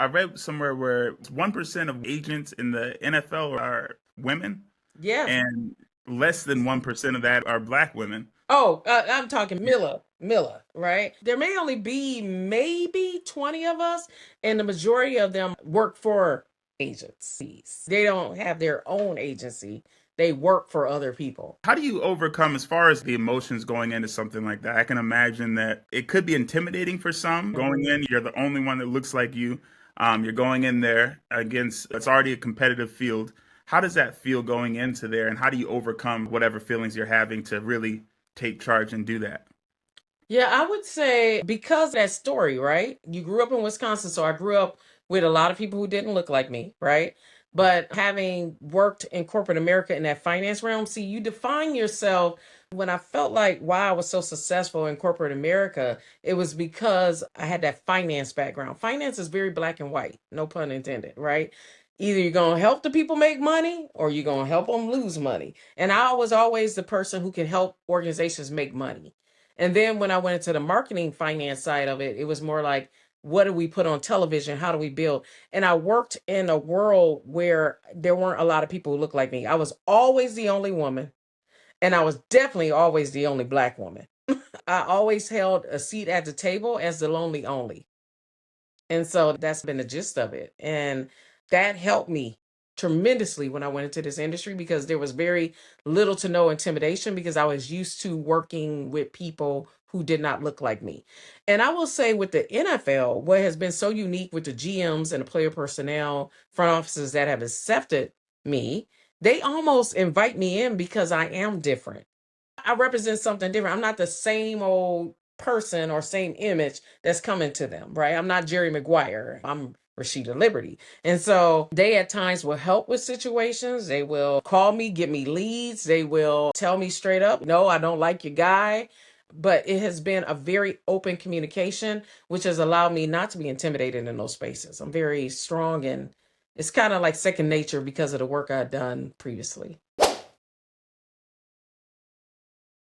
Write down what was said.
I read somewhere where 1% of agents in the NFL are women, Yeah. and less than 1% of that are black women. Oh, I'm talking Miller, right? There may only be maybe 20 of us, and the majority of them work for agencies. They don't have their own agency. They work for other people. How do you overcome as far as the emotions going into something like that? I can imagine that it could be intimidating for some going in. You're the only one that looks like you. You're going in there against, it's already a competitive field. How does that feel going into there, and how do you overcome whatever feelings you're having to really take charge and do that? Yeah, I would say because of that story, right? You grew up in Wisconsin, so I grew up with a lot of people who didn't look like me, right? But having worked in corporate America in that finance realm, see, you define yourself. When I felt like why I was so successful in corporate America, it was because I had that finance background. Finance is very black and white, no pun intended, right? Either you're going to help the people make money or you're going to help them lose money. And I was always the person who can help organizations make money. And then when I went into the marketing finance side of it, it was more like, what do we put on television? How do we build? And I worked in a world where there weren't a lot of people who looked like me. I was always the only woman, and I was definitely always the only black woman. I always held a seat at the table as the lonely only. And so that's been the gist of it. And that helped me tremendously when I went into this industry because there was very little to no intimidation because I was used to working with people who did not look like me. And I will say with the NFL, what has been so unique with the GMs and the player personnel, front offices that have accepted me, they almost invite me in because I am different. I represent something different. I'm not the same old person or same image that's coming to them, right? I'm not Jerry Maguire. I'm Rasheeda Liberty. And so they at times will help with situations. They will call me, give me leads. They will tell me straight up, no, I don't like your guy. But it has been a very open communication, which has allowed me not to be intimidated in those spaces. I'm very strong and it's kind of like second nature because of the work I've done previously.